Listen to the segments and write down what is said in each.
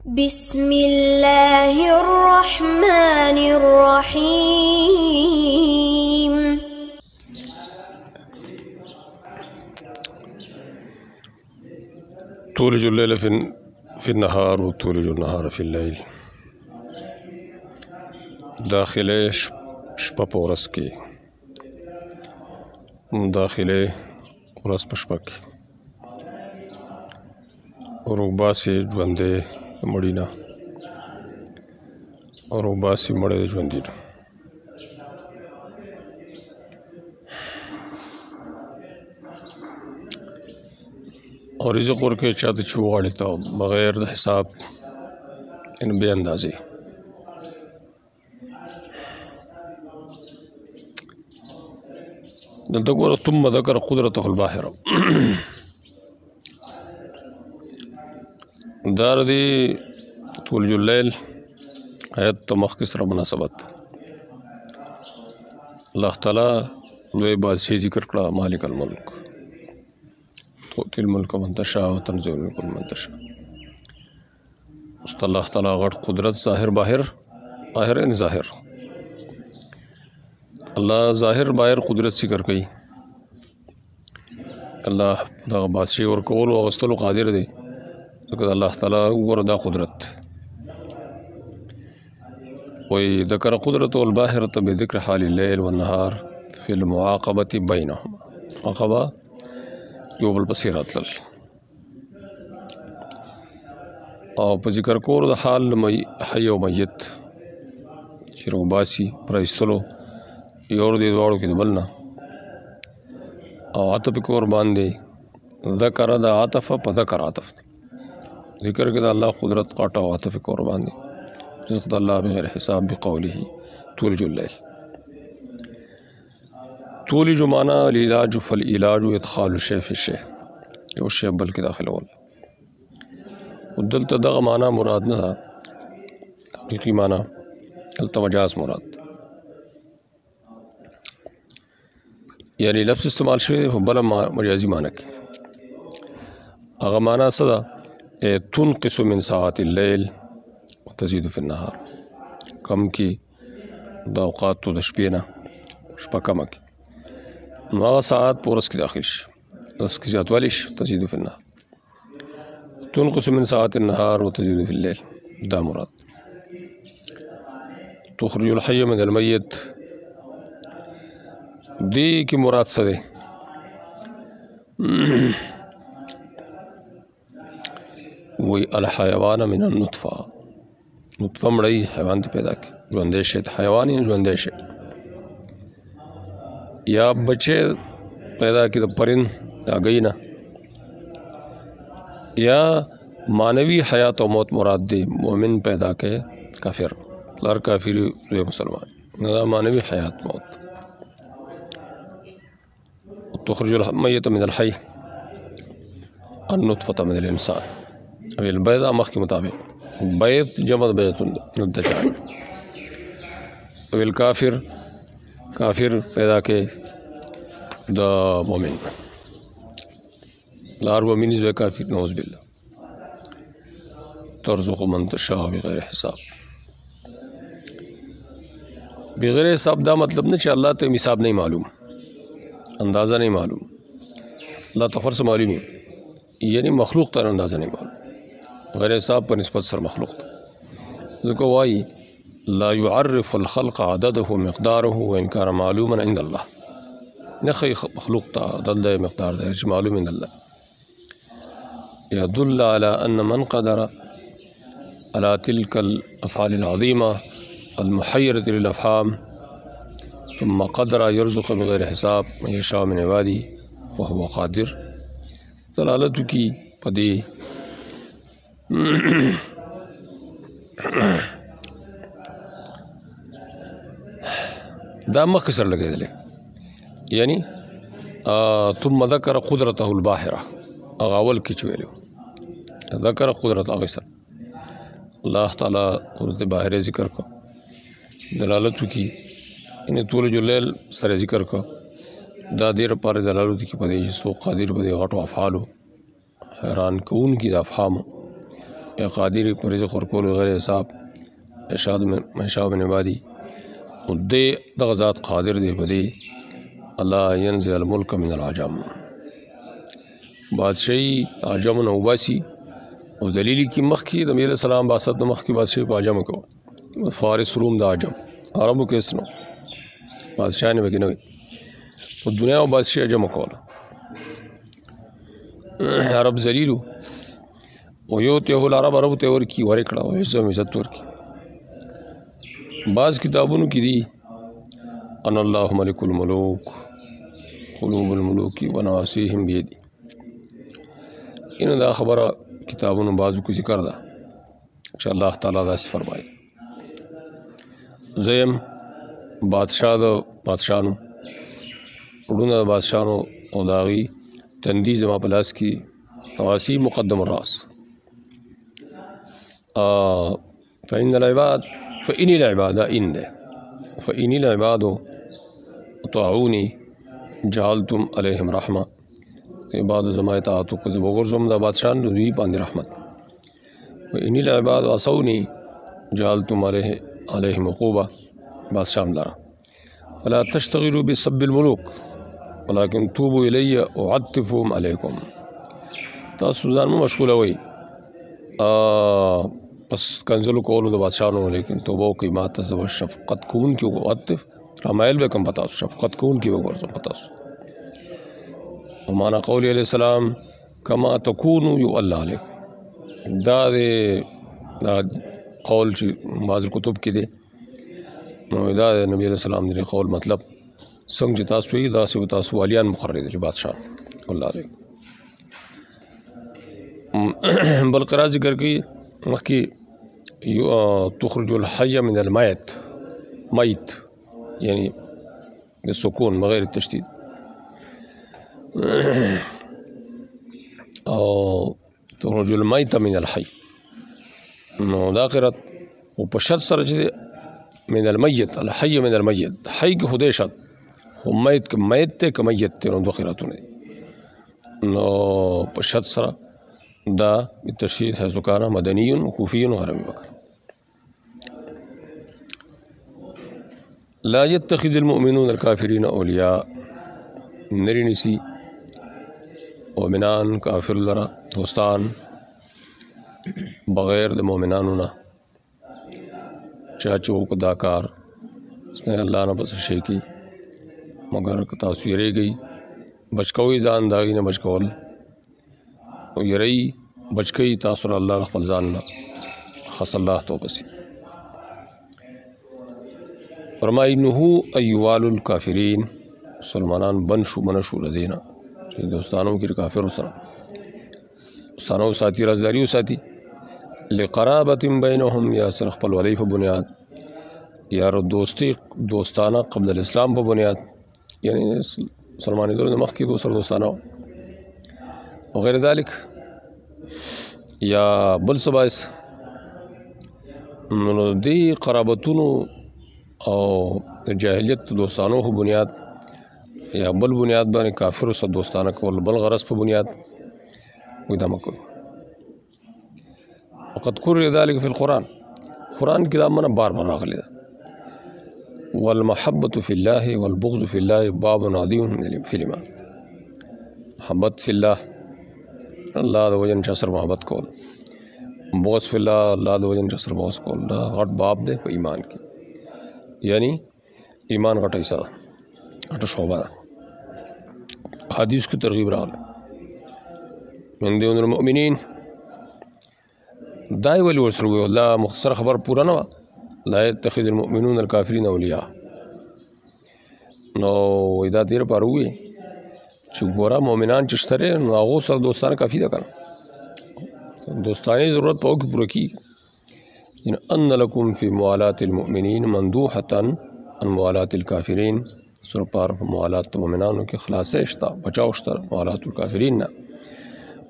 بسم الله الرحمن الرحيم. تولج الليل في النهار وتولج النهار في الليل. داخله شپه په ورځ کې، داخله ورځ په شپه کې، روباسي ژوندې مړی نه، روباسي مړی ژوندې نه. او رزق ورکوي چاته چې وغواړي ته بغیر د حساب یعنې بې اندازې. دلته ګوره ثم ذکر قدرته الباهره دا د تولج اللیل آیت ته مخکې سره مناسبت. الله تعالی لوی بادشاهي ذکر کړه، مالک الملک، تؤتي الملك من تشاء وتنزع الملك من تشاء. است الله تعالی غټ قدرت ظاهر باهر، باهر ان ظاهر. الله ظاهر باهر قدرت ذکر کوي. الله دغه بادشاهي ورکول او اغوستلو قادر دی، ځکه الله تعالی وګوره دا قدرت. وی ذکر قدرته الباهرة بذکر حال الليل والنهار في المعاقبة بينهما. عقبه یو بل پسې راتلل او په ذکر کور د حال حی او میت چې روباسي پرایستلو یو د دواړو کې د بل نه، او عطف کور باندې ذکر د عطف په ذکر عطف ذکر کې د الله قدرت قاټه او عطف کور باندې رزق د الله بغیر حساب بقوله تولج الليل. تولج معنا العلاج، فالعلاج ادخال الشيء في الشيء، یو شی بل کې داخلول. ودلته دغه معنا مراد نه ده، حقیقي معنا دلته مجاز مراد، یعنی لفظ استعمال شوی په بله مجازي معنا کې. هغه معنا څه ده؟ تنقص من ساعات الليل وتزيد في النهار. کم کې د اوقاتو د شپې نه شپه کمه کې، نو هغه ساعت په ورځ کې داخل شي، ورځ کې زیاتوالی شي. تزيد في النهار، تنقص من ساعات النهار وتزيد في الليل، دا مراد. تخرج الحي من المیت، دی کی مراد څه دی؟ وی الحیوان من النطفه، نطفه مړی حیوان ته پیدا کی، ژوندی شی حیوان یې ژوندی شی، یا بچه پیدا کی د پرند هګۍ نه، یا معنوي حیات او موت مراد دی. مومن پیدا کې کافر، لار کافر دی مسلمان، دا معنوي حیات موت. تخرج المیت من الحی، النطفة من الانسان. او البيض مخکې مطابق بيض جمع بیض ندجاج. او الکافر، کافر پیدا کې د مومن، لار مومن زوی کافر، نعوذ بالله. ترزق من تشاء بغیر حساب. بغیر حساب دا مطلب نه چې الله ته حساب نه معلوم، اندازه نه معلوم. الله ته خرڅ معلومي، یعنی مخلوق ته اندازه نه معلوم. غیر حساب په نسبت سره مخلوق ته، ځکه وایي لا يعرف الخلق عدده مقداره وإن كان معلوما عند الله. نخي مخلوق ته عدد مقدار ده چې معلوم عند الله. يدل على أن من قدر على تلك الأفعال العظيمة المحيرة للأفهام ثم قدر يرزق بغير حساب من يشاء من عباده وهو قادر. دلالت کی پدې دا مخکې سره لګېدلی، یعنی ثم ذکر قدرته الباهره. هغه اول کې چې ویلو ذکر قدرت هغې سره الله تعالی قدرت باهره ذکر کړه، دلالت وکړي. یعنې تولج اللیل سره ذکر کړه، دا دې لپاره دلالت وکړي په دې چې څوک قادر په دې غټو افعالو حیران کوونکي د افهامو یا قادر پر رزق ورکول غیر حساب اشاء من عبادی او دې دغه ذات قادر دی په دې الله ينزع الملک من العجم بادشاہی عجم نه وباسي او ذلیلی کی مخکې د نبی علیہ السلام باسط د مخکې بادشاہی په عجم کو فارس روم د عجم عربو کې اسنو بادشاہ نه وګینه په دنیا او بادشاہ عجم کول عرب ذلیلو او یو ته العرب عرب ته ورکی ورکړه او عزت ورکی بعض کتابونو کې دي ان الله ملک الملوک قلوب الملوک ونواسیهم بيدی انو دا خبره کتابونو بعضو کو ذکر ده چې الله تعالی دا فرمایي زم بادشاہانو وړونه بادشاہانو او داغي تندیز ما پلاس کی نواسی مقدم الراس فإن العباد طاعوني جعلتم عليهم رحمة عباد زما اطاعتو کو زبغرزم دا بادشاہان دوی باندې رحمت وإن العباد عصوني جعلتم عليهم عقوبة بادشاہان لرا فلا تشتغلوا بسب الملوك ولكن توبوا إلي أعطفهم عليكم تاسو ځان مو مشغوله وي بس کنزلو کولو د بادشاہانو لیکن توبه کوي ما ته زو شفقت کون کی عطف رمایل به کم پتا شفقت کون کی وګورځم پتا ومانا قول علیہ السلام کما تکونو یو الله علیک دا قول چې بعض کتب کې دی نو دا نبی علیہ السلام دی قول مطلب څنګه چې تاسو یې دا سو تاسو والیان مقرر دي بادشاہ الله علیک بل قرار ذکر کی مخکې تخرج الحي من الميت ميت يعني بالسكون بغير التشديد او تخرج الميت من الحي نو دا قرات او په شد سره چې من الميت الحي من الميت حي کې خدای شد خو میت ته میت ته نو دوه قراتونه نو په شد سره دا بالتشديد حيث كان مدني وكوفي وعربي بكر لا يتخذ المؤمنون الكافرين أولياء نرنسي مؤمنان کافر لرا دوستان بغیر د مؤمنانو نه چاچو کو داکار اس نے اللہ نے بس شي کی مگر تاسو یې گئی بچکوي ځان داغي نه بچکول او یری بچکی تاسو الله خپل ځان نه خاص الله توبسي فرمای نو ایوال الکافرین مسلمانان بنشو لدینا چې دوستانو کې کافر سره دوستانو ساتي رازداریو ساتي لقرابت بینهم یا سر خپل ولی په بنیاد یا دوستانه قبل الاسلام په بنیاد یعنی مسلمانې دغه مخ کې دوستانه وغیر ذلك یا بل سبایس نو دی قرابتونو او جاهلیت دوستانو په بنیاد یا بل بنیاد باندې کافر سره دوستانه کول بل غرض په بنیاد ودا مکو وقد قرر ذلك في القرآن کې دا منه بار راغلی ده والمحبة في الله والبغض في الله باب عظيم في الإيمان محبت في الله الله د وجن چسر محبت کول بغض فی الله الله د وجن چسر بغض کول دا غټ باب دی په ایمان کې یعنی ایمان غټه حصہ غټه شعبه ده حدیث کی ترغیب راغله من دون المؤمنین دای ولی ورسره وی الله مختصر خبر پورا نه لا يتخذ المؤمنون الكافرين اولیاء نو دا دیر پر وی چې ګوره مؤمنان چې شته نو هغه سره دوستانه کافی ده کنه دوستانه ضرورت په کې پوره کی ان لكم في موالات المؤمنين مندوحه عن موالات الكافرين سر پر موالات مؤمنانو کې خلاصې شته بچاو شته موالات الكافرين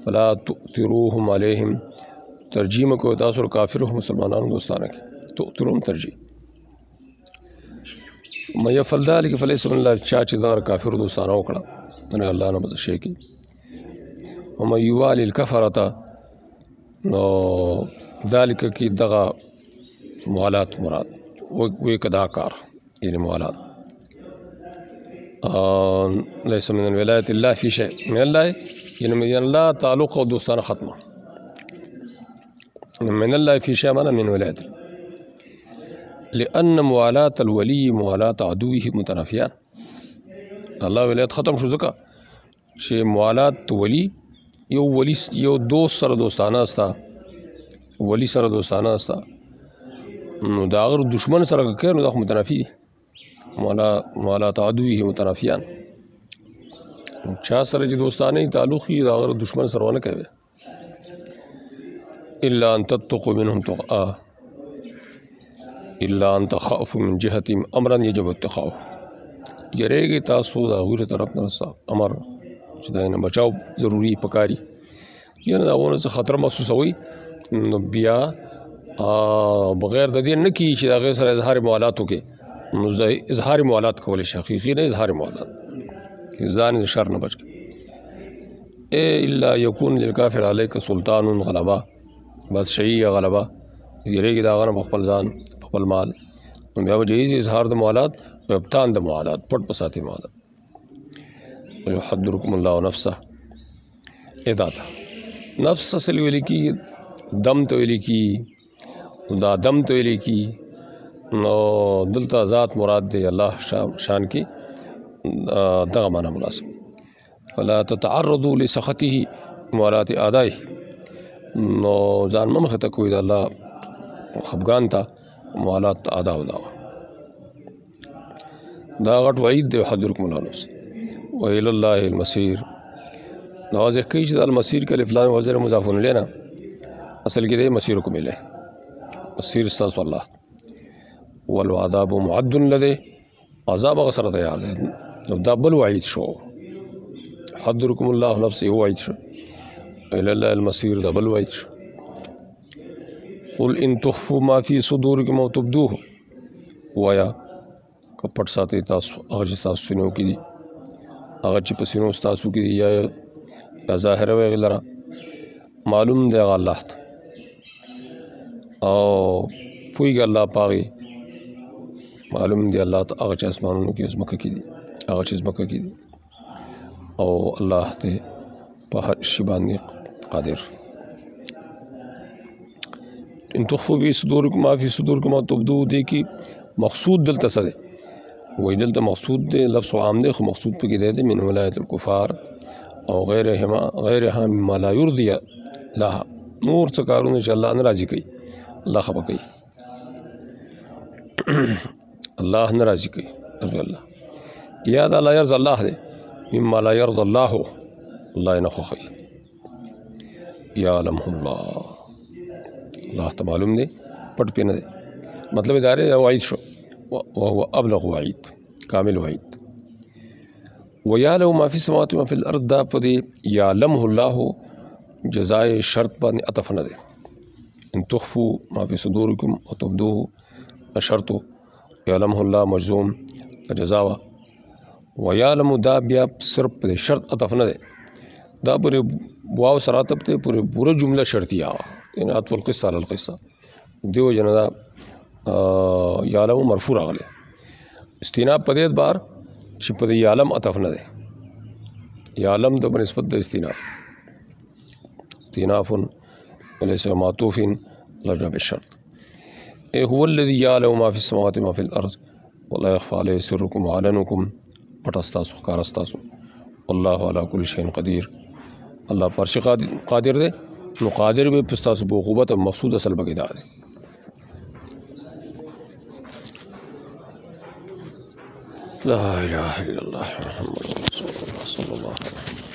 فلا تؤثروهم عليهم ترجمه کو تاسو کافر مسلمانانو دوستانه کې تؤثرهم ترجیح ما يفعل ذلك فليس من الله چا چې دا کافر دوستانه وکړه نه الله نه بد شي کی وما يوالي الكفرة نو ذالک کی دغه موالات مراد وی کدا کار یعنی موالات لیس من الولایت اللہ فی شیء من اللہ یعنی من اللہ تعلق و دوستانہ ختمہ من اللہ فی شیء مانا من ولایت لأن موالات الولی موالات عدوه متنافیان الله ولایت ختم شو ځکه چې موالات ولی یو دوست سره دوستانه استا ولی سره دوستانه استا نو دا اگر دشمن سره کوي نو دا متنافی دي موالات عدوه متنافیان چا سره چې دوستانه تعلق یې دا اگر دشمن سره ونه کوي الا ان تتقوا منهم تقى الا ان تخافوا من جهتهم امرا يجب اتقاؤه یریږي تاسو دا غوړه طرف نه امر چې دا نه بچاو ضروری پکاري یعنی دا ونه خطر محسوسوي نو بیا بغیر د دې نه کی چې دا غیر سره اظهار موالات وکي نو اظهار موالات کول شي حقيقي نه اظهار موالات ځان شر نه بچ الا يكون للكافر عليك سلطان غلبا بس شيء غلبا یریږي دا غره خپل ځان خپل مال نو بیا جایز اظهار د موالات او ابطان د موالات پټ پساتي موالات ويحذركم الله نفسه اداتا نفس اصل ویل کی دم تو ویل کی دا دم تو ویل کی نو دلتا ذات مراد دی الله شان کی دغه معنا مناسب فلا تتعرضوا لسخطه موالات اعدائه نو ځان مخه ته کوئی د الله خفغان تا موالات ادا ودا دا غټ وعید دی حذركم الله نفسه وإلى الله المصير نوازه کوي چې د المصير کله فلان وزر مضاف الینا اصل کې دی مسیرکم الیه مسیر استاذ الله والعذاب معد لده عذاب غسر تیار دی دا بل وعید شو حذركم الله نفسه هو وعید شو إلى الله المصير دا بل وعید شو قل ان تخفوا ما في صدوركم او تبدوه وایا کپټ ساتي تاسو هغه تاسو سينو کې دي هغه چې په سينو تاسو کې دي یا ظاهر وي غلرا معلوم دی الله او پویګ الله پاغي معلوم دی الله ته هغه چې اسمانونو کې زمکه کې دي هغه چې زمکه کې دي او الله ته په هر شی باندې قادر ان تخفوا في صدوركم ما في صدوركم تبدو دي کی مقصود دلته څه دی وای دلته مقصود دی لفظ عام دی خو مقصود پکې دی من ولایت الکفار او غیرها مما لا يرضي لها نور څه کارونه چې الله ناراضي کوي الله خپه کوي الله ناراضي کوي رضي الله یا دا لا يرضى الله دی مما لا يرضى الله الله نه خوښي يعلمه الله الله ته معلوم دی پټ پینه دی مطلب دا دی وعید شو وهو ابلغ وعید کامل وعید ويعلم ما في السماوات وما في الارض دا پدې يعلمه الله جزاء شرط باندې عطف نه دی ان تخفوا ما في صدوركم وتبدوه شرط يعلمه الله مجزوم جزاء ويعلم دا بیا صرف په شرط عطف نه دی دا پر واو سراتب ته پوره جمله شرطیه ان عطف القصه على القصه دیو جنا دا یعلم مرفوع راغله استیناب په دې بار چې په یعلم عطف نه دی یعلم د نسبت د استیناف استیناف وليس معطوف لرجع بالشرط هو الذي يعلم ما في السماوات وما في الارض ولا يخفى عليه سركم وعلنكم پټستاسو کارستاسو والله على كل شيء قدير الله پر شي قادر دی نو قادر به پستاسو په قوت او مقصود اصل بګی دا دی لا اله الا الله محمد رسول الله صلى الله عليه وسلم